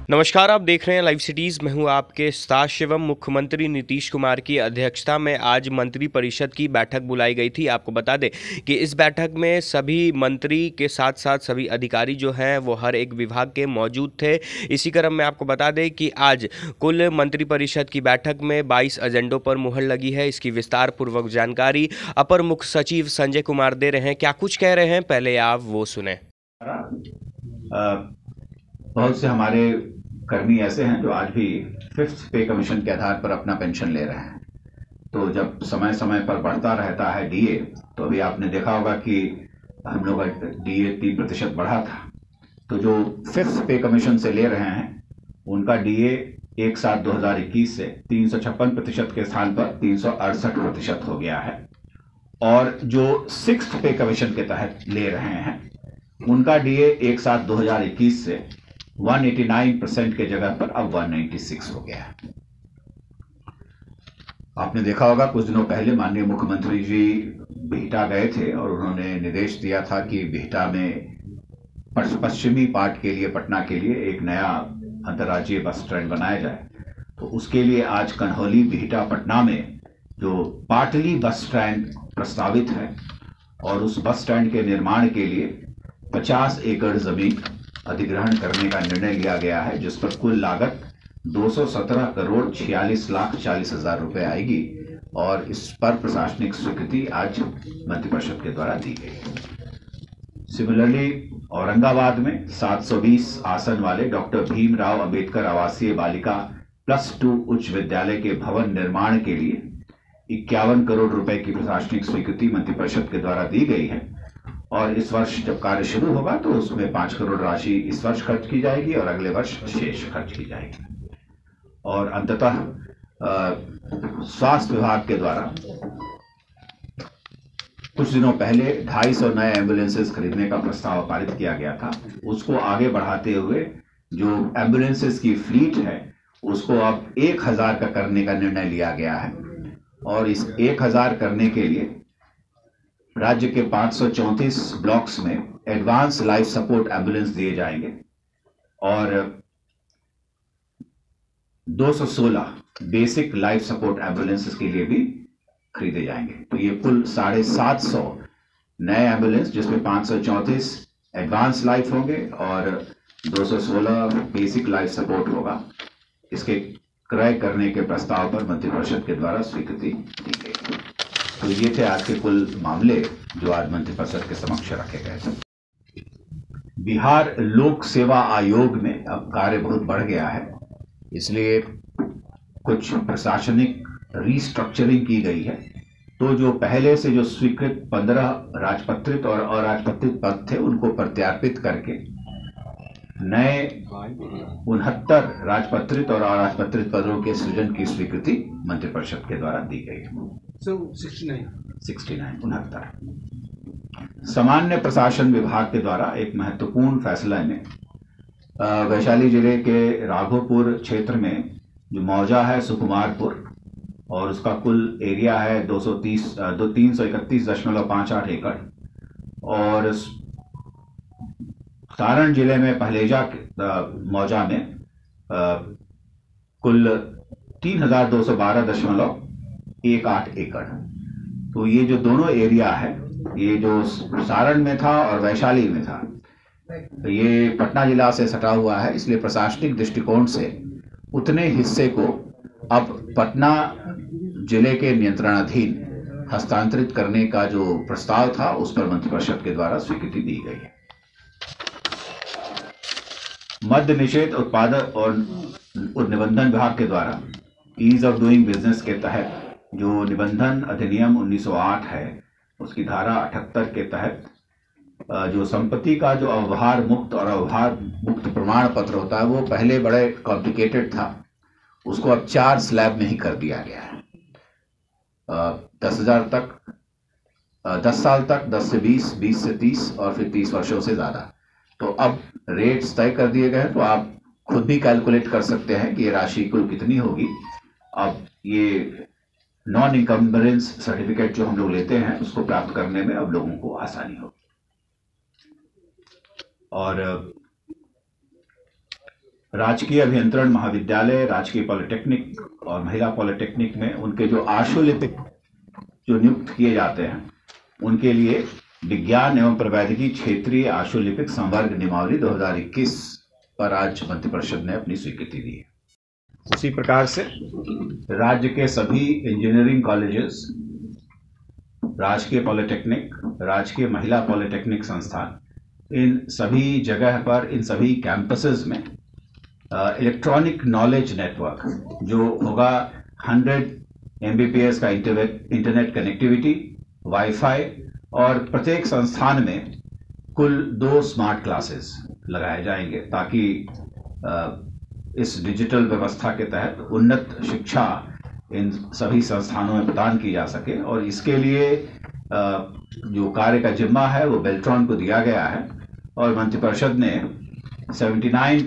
नमस्कार, आप देख रहे हैं लाइव सिटीज़। मैं हूं आपके साथ शिवम। मुख्यमंत्री नीतीश कुमार की अध्यक्षता में आज मंत्रिपरिषद की बैठक बुलाई गई थी। आपको बता दें कि इस बैठक में सभी मंत्री के साथ साथ सभी अधिकारी जो हैं वो हर एक विभाग के मौजूद थे। इसी क्रम में आपको बता दें कि आज कुल मंत्रिपरिषद की बैठक में 22 एजेंडों पर मुहर लगी है। इसकी विस्तार पूर्वक जानकारी अपर मुख्य सचिव संजय कुमार दे रहे हैं। क्या कुछ कह रहे हैं, पहले आप वो सुने। बहुत से हमारे कर्मी ऐसे हैं जो आज भी 5th पे कमीशन के आधार पर अपना पेंशन ले रहे हैं। तो जब समय समय पर बढ़ता रहता है डीए, तो अभी आपने देखा होगा कि हम लोग डीए 3% बढ़ा था। तो जो 5th पे कमीशन से ले रहे हैं उनका डीए 1/7/2021 से 356% के स्थान पर 368% हो गया है। और जो 6th पे कमीशन के तहत ले रहे हैं उनका डीए 1/7/2021 से 189% के जगह पर अब 196 हो गया है। आपने देखा होगा कुछ दिनों पहले माननीय मुख्यमंत्री जी बिहटा गए थे और उन्होंने निर्देश दिया था कि बिहटा में पश्चिमी पार्ट के लिए, पटना के लिए एक नया अंतर्राज्यीय बस स्टैंड बनाया जाए। तो उसके लिए आज कन्हौली, बिहटा, पटना में जो पाटली बस स्टैंड प्रस्तावित है और उस बस स्टैंड के निर्माण के लिए 50 एकड़ जमीन अधिग्रहण करने का निर्णय लिया गया है, जिस पर कुल लागत 217,46,40,000 रुपए आएगी और इस पर प्रशासनिक स्वीकृति आज मंत्रिपरिषद के द्वारा दी गई है। सिमिलरली औरंगाबाद में 720 आसन वाले डॉक्टर भीमराव अंबेडकर आवासीय बालिका +2 उच्च विद्यालय के भवन निर्माण के लिए 51 करोड़ रुपए की प्रशासनिक स्वीकृति मंत्रिपरिषद के द्वारा दी गई है और इस वर्ष जब कार्य शुरू होगा तो उसमें 5 करोड़ राशि इस वर्ष खर्च की जाएगी और अगले वर्ष शेष खर्च की जाएगी। और अंततः स्वास्थ्य विभाग के द्वारा कुछ दिनों पहले 250 नए एम्बुलेंसेस खरीदने का प्रस्ताव पारित किया गया था। उसको आगे बढ़ाते हुए जो एम्बुलेंसेस की फ्लीट है उसको अब 1000 का करने का निर्णय लिया गया है और इस 1000 करने के लिए राज्य के 534 ब्लॉक्स में एडवांस लाइफ सपोर्ट एम्बुलेंस दिए जाएंगे और 216 बेसिक लाइफ सपोर्ट एम्बुलेंसेस के लिए भी खरीदे जाएंगे। तो ये कुल 750 नए एम्बुलेंस, जिसमें 534 एडवांस लाइफ होंगे और 216 बेसिक लाइफ सपोर्ट होगा, इसके क्रय करने के प्रस्ताव पर मंत्रिपरिषद के द्वारा स्वीकृति दी गई। तो ये थे आज के कुल मामले जो आज मंत्रिपरिषद के समक्ष रखे गए थे। बिहार लोक सेवा आयोग में अब कार्य बहुत बढ़ गया है, इसलिए कुछ प्रशासनिक रीस्ट्रक्चरिंग की गई है। तो जो पहले से जो स्वीकृत 15 राजपत्रित और अराजपत्रित पद थे उनको प्रत्यार्पित करके नए 69 राजपत्रित और अराजपत्रित पदों के सृजन की स्वीकृति मंत्रिपरिषद के द्वारा दी गई है। 69 सामान्य प्रशासन विभाग के द्वारा एक महत्वपूर्ण फैसला में वैशाली जिले के राघोपुर क्षेत्र में जो मौजा है सुकुमारपुर और उसका कुल एरिया है 331.58 एकड़ और सारण जिले में पहलेजा मौजा में कुल 3212.18 एकड़। तो ये जो दोनों एरिया है, ये जो सारण में था और वैशाली में था, तो ये पटना जिला से सटा हुआ है, इसलिए प्रशासनिक दृष्टिकोण से उतने हिस्से को अब पटना जिले के नियंत्रणाधीन हस्तांतरित करने का जो प्रस्ताव था उस पर मंत्रिपरिषद के द्वारा स्वीकृति दी गई है। मद्य निषेध उत्पादक और निबंधन विभाग के द्वारा ईज ऑफ डूइंग बिजनेस के तहत जो निबंधन अधिनियम 1908 है उसकी धारा 78 के तहत जो संपत्ति का जो अव्यवहार मुक्त और अव्यवहार मुक्त प्रमाण पत्र होता है वो पहले बड़े कॉम्प्लिकेटेड था, उसको अब 4 स्लैब में ही कर दिया गया है। 10,000 तक, 10 साल तक, 10 से 20, 20 से 30 और फिर 30 वर्षों से ज्यादा। तो अब रेट्स तय कर दिए गए हैं, तो आप खुद भी कैलकुलेट कर सकते हैं कि ये राशि कुल कितनी होगी। अब ये नॉन इनकम्बरेंस सर्टिफिकेट जो हम लोग लेते हैं उसको प्राप्त करने में अब लोगों को आसानी होगी। और राजकीय अभियंत्रण महाविद्यालय, राजकीय पॉलिटेक्निक और महिला पॉलिटेक्निक में उनके जो आशुलिपिक जो नियुक्त किए जाते हैं उनके लिए विज्ञान एवं प्रौद्योगिकी क्षेत्रीय आशुलिपिक संवर्ग नियमावली 2021 पर आज मंत्रिपरिषद ने अपनी स्वीकृति दी है। उसी प्रकार से राज्य के सभी इंजीनियरिंग कॉलेजेस, राजकीय पॉलिटेक्निक, राजकीय महिला पॉलिटेक्निक संस्थान, इन सभी जगह पर, इन सभी कैंपसेस में इलेक्ट्रॉनिक नॉलेज नेटवर्क जो होगा 100 Mbps का इंटरनेट कनेक्टिविटी, वाईफाई, और प्रत्येक संस्थान में कुल 2 स्मार्ट क्लासेस लगाए जाएंगे ताकि इस डिजिटल व्यवस्था के तहत उन्नत शिक्षा इन सभी संस्थानों में प्रदान की जा सके। और इसके लिए जो कार्य का जिम्मा है वो बेल्ट्रॉन को दिया गया है और मंत्रिपरिषद ने 79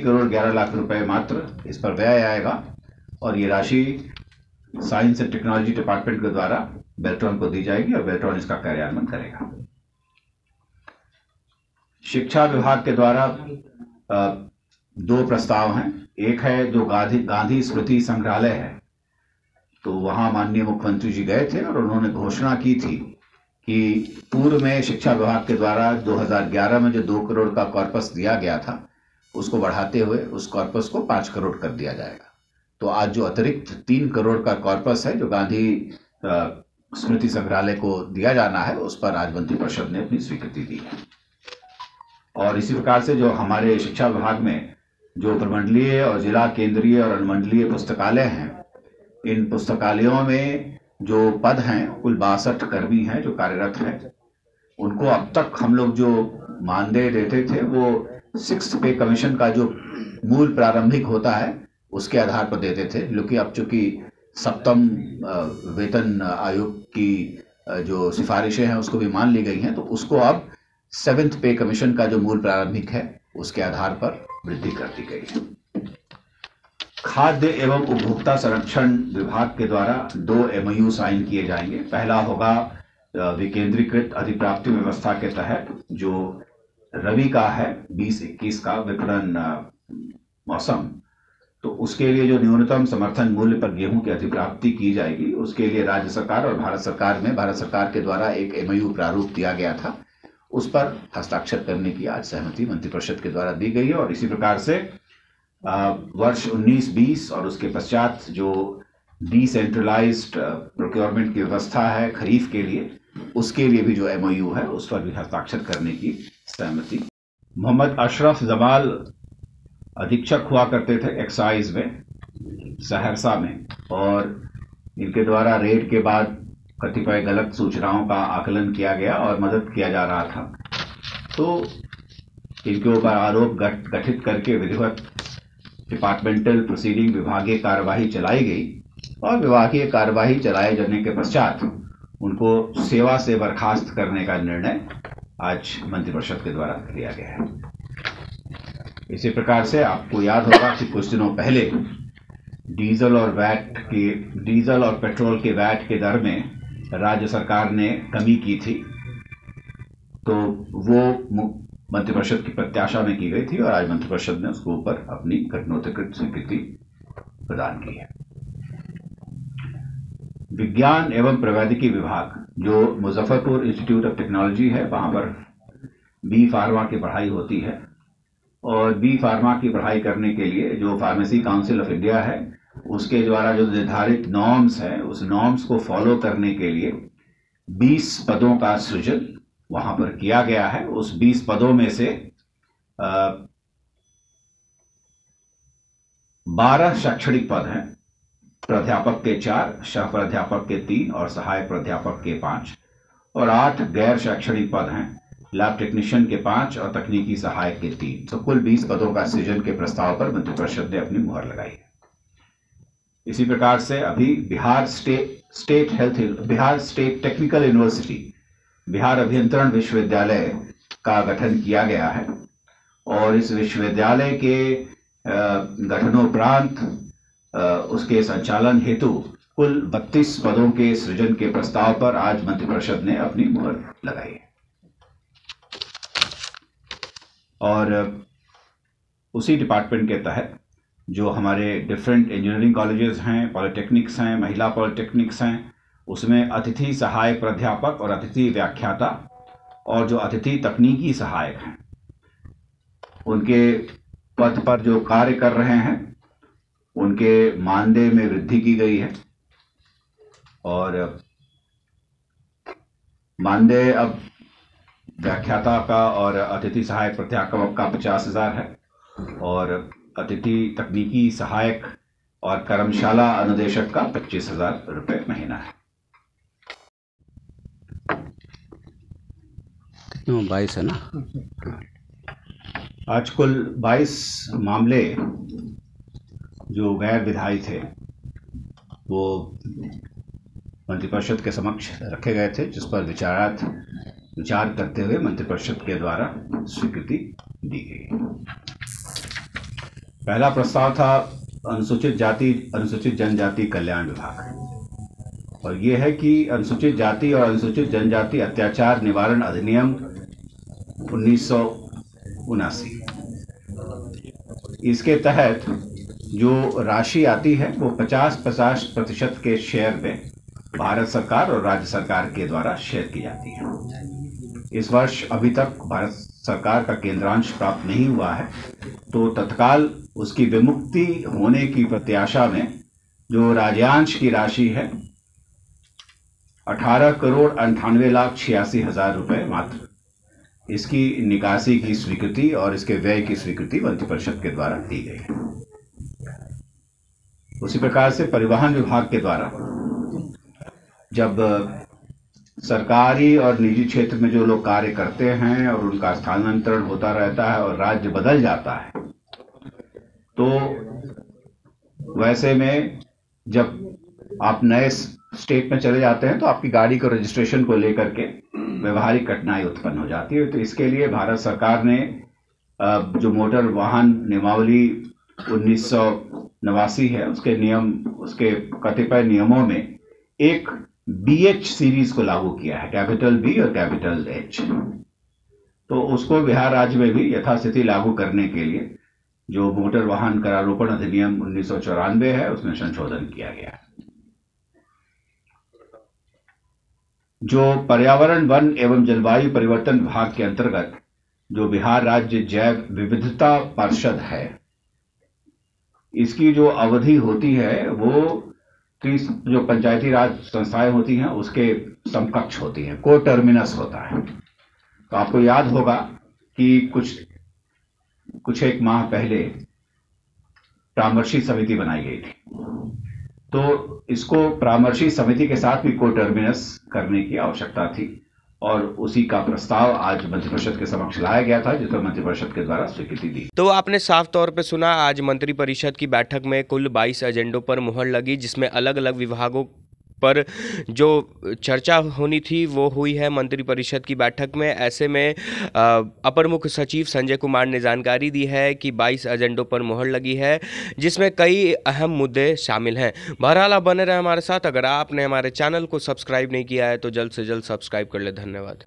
करोड़ 11 लाख रुपए मात्र इस पर व्यय आएगा और ये राशि साइंस एंड टेक्नोलॉजी डिपार्टमेंट के द्वारा बेल्ट्रॉन को दी जाएगी और बेल्ट्रॉन इसका कार्यान्वयन करेगा। शिक्षा विभाग के द्वारा 2 प्रस्ताव हैं। एक है जो गांधी स्मृति संग्रहालय है, तो वहां माननीय मुख्यमंत्री जी गए थे और उन्होंने घोषणा की थी कि पूर्व में शिक्षा विभाग के द्वारा 2011 में जो 2 करोड़ का कॉर्पस दिया गया था उसको बढ़ाते हुए उस कॉर्पस को 5 करोड़ कर दिया जाएगा। तो आज जो अतिरिक्त 3 करोड़ का कॉर्पस है जो गांधी स्मृति संग्रहालय को दिया जाना है, उस पर आज मंत्रिपरिषद ने अपनी स्वीकृति दी है। और इसी प्रकार से जो हमारे शिक्षा विभाग में जो प्रमंडलीय और जिला केंद्रीय और अनुमंडलीय पुस्तकालय हैं, इन पुस्तकालयों में जो पद हैं कुल 62 कर्मी हैं जो कार्यरत हैं। उनको अब तक हम लोग जो मानदेय देते थे वो 6th पे कमीशन का जो मूल प्रारंभिक होता है उसके आधार पर देते थे, लेकिन अब चूंकि 7th वेतन आयोग की जो सिफारिशें हैं उसको भी मान ली गई हैं, तो उसको अब 7th पे कमीशन का जो मूल प्रारंभिक है उसके आधार पर वृद्धि कर दी गई है। खाद्य एवं उपभोक्ता संरक्षण विभाग के द्वारा 2 MOU साइन किए जाएंगे। पहला होगा विकेंद्रीकृत अधिप्राप्ति व्यवस्था के तहत जो रबी का है 2021 का विपणन मौसम, तो उसके लिए जो न्यूनतम समर्थन मूल्य पर गेहूं की अधिप्राप्ति की जाएगी, उसके लिए राज्य सरकार और भारत सरकार के द्वारा एक MOU प्रारूप दिया गया था, उस पर हस्ताक्षर करने की आज सहमति मंत्रिपरिषद के द्वारा दी गई है। और इसी प्रकार से वर्ष 19-20 और उसके पश्चात जो डिसेंट्रलाइज्ड प्रोक्योरमेंट की व्यवस्था है खरीफ के लिए, उसके लिए भी जो MOU है उस पर भी हस्ताक्षर करने की सहमति। मोहम्मद अशरफ जमाल अधीक्षक हुआ करते थे एक्साइज में सहरसा में, और इनके द्वारा रेड के बाद कतिपय गलत सूचनाओं का आकलन किया गया और मदद किया जा रहा था, तो इनके ऊपर आरोप गठित करके विधिवत डिपार्टमेंटल प्रोसीडिंग विभागीय कार्यवाही चलाई गई और विभागीय कार्यवाही चलाए जाने के पश्चात उनको सेवा से बर्खास्त करने का निर्णय आज मंत्रिपरिषद के द्वारा लिया गया है। इसी प्रकार से आपको याद होगा कि कुछ दिनों पहले डीजल और पेट्रोल के वैट के दर में राज्य सरकार ने कमी की थी, तो वो मंत्रिपरिषद की प्रत्याशा में की गई थी और आज मंत्रिपरिषद ने उसके ऊपर अपनी घटनोत्कृष्ट स्वीकृति प्रदान की है। विज्ञान एवं प्रौद्योगिकी विभाग जो मुजफ्फरपुर इंस्टीट्यूट ऑफ टेक्नोलॉजी है, वहां पर बी फार्मा की पढ़ाई होती है और बी फार्मा की पढ़ाई करने के लिए जो फार्मेसी काउंसिल ऑफ इंडिया है उसके द्वारा जो निर्धारित नॉर्म्स है, उस नॉर्म्स को फॉलो करने के लिए 20 पदों का सृजन वहां पर किया गया है। उस 20 पदों में से 12 शैक्षणिक पद हैं, प्राध्यापक के 4, सह प्राध्यापक के 3 और सहायक प्राध्यापक के 5, और 8 गैर शैक्षणिक पद हैं, लैब टेक्नीशियन के 5 और तकनीकी सहायक के 3। तो कुल 20 पदों का सृजन के प्रस्ताव पर मंत्रिपरिषद ने अपनी मुहर लगाई है। इसी प्रकार से अभी Bihar state technical university, Bihar अभियंत्रण विश्वविद्यालय का गठन किया गया है और इस विश्वविद्यालय के गठनोपरांत उसके संचालन हेतु कुल 32 पदों के सृजन के प्रस्ताव पर आज मंत्रिपरिषद ने अपनी मुहर लगाई है। और उसी डिपार्टमेंट के तहत जो हमारे डिफरेंट इंजीनियरिंग कॉलेजेस हैं, पॉलिटेक्निक्स हैं, महिला पॉलिटेक्निक्स हैं, उसमें अतिथि सहायक प्राध्यापक और अतिथि व्याख्याता और जो अतिथि तकनीकी सहायक हैं, उनके पद पर जो कार्य कर रहे हैं उनके मानदेय में वृद्धि की गई है। और मानदेय अब व्याख्याता का और अतिथि सहायक प्राध्यापक का 50,000 है और अतिथि तकनीकी सहायक और कर्मशाला अनुदेशक का 25,000 रुपये महीना है। 22 है ना। आज कुल 22 मामले जो गैर विधायी थे वो मंत्रिपरिषद के समक्ष रखे गए थे, जिस पर विचार करते हुए मंत्रिपरिषद के द्वारा स्वीकृति दी गई। पहला प्रस्ताव था अनुसूचित जाति अनुसूचित जनजाति कल्याण विभाग, और ये है कि अनुसूचित जाति और अनुसूचित जनजाति अत्याचार निवारण अधिनियम 1979, इसके तहत जो राशि आती है वो 50-50% के शेयर में भारत सरकार और राज्य सरकार के द्वारा शेयर की जाती है। इस वर्ष अभी तक भारत सरकार का केंद्रांश प्राप्त नहीं हुआ है, तो तत्काल उसकी विमुक्ति होने की प्रत्याशा में जो राज्यांश की राशि है 18,98,86,000 रुपये मात्र, इसकी निकासी की स्वीकृति और इसके व्यय की स्वीकृति मंत्रिपरिषद के द्वारा दी गई है। उसी प्रकार से परिवहन विभाग के द्वारा जब सरकारी और निजी क्षेत्र में जो लोग कार्य करते हैं और उनका स्थानांतरण होता रहता है और राज्य बदल जाता है, तो वैसे में जब आप नए स्टेट में चले जाते हैं तो आपकी गाड़ी को रजिस्ट्रेशन को लेकर के व्यवहारिक कठिनाई उत्पन्न हो जाती है। तो इसके लिए भारत सरकार ने जो मोटर वाहन नियमावली 1989 है, उसके नियम, उसके कतिपय नियमों में एक BH सीरीज को लागू किया है, कैपिटल B और कैपिटल H। तो उसको बिहार राज्य में भी यथास्थिति लागू करने के लिए जो मोटर वाहन करारोपण अधिनियम 1994 है, उसमें संशोधन किया गया है। जो पर्यावरण, वन एवं जलवायु परिवर्तन विभाग के अंतर्गत जो बिहार राज्य जैव विविधता परिषद है, इसकी जो अवधि होती है वो जो पंचायती राज संस्थाएं होती हैं उसके समकक्ष होती हैं, को टर्मिनस होता है। तो आपको याद होगा कि कुछ एक माह पहले परामर्शी समिति बनाई गई थी, तो इसको परामर्शी समिति के साथ भी को टर्मिनस करने की आवश्यकता थी और उसी का प्रस्ताव आज मंत्रिपरिषद के समक्ष लाया गया था, जिस पर मंत्रिपरिषद के द्वारा स्वीकृति दी। तो आपने साफ तौर पे सुना, आज मंत्रिपरिषद की बैठक में कुल 22 एजेंडों पर मुहर लगी, जिसमें अलग अलग विभागों पर जो चर्चा होनी थी वो हुई है मंत्रिपरिषद की बैठक में। ऐसे में अपर मुख्य सचिव संजय कुमार ने जानकारी दी है कि 22 एजेंडों पर मुहर लगी है, जिसमें कई अहम मुद्दे शामिल हैं। बहरहाल आप बने रहे हमारे साथ। अगर आपने हमारे चैनल को सब्सक्राइब नहीं किया है तो जल्द से जल्द सब्सक्राइब कर ले। धन्यवाद।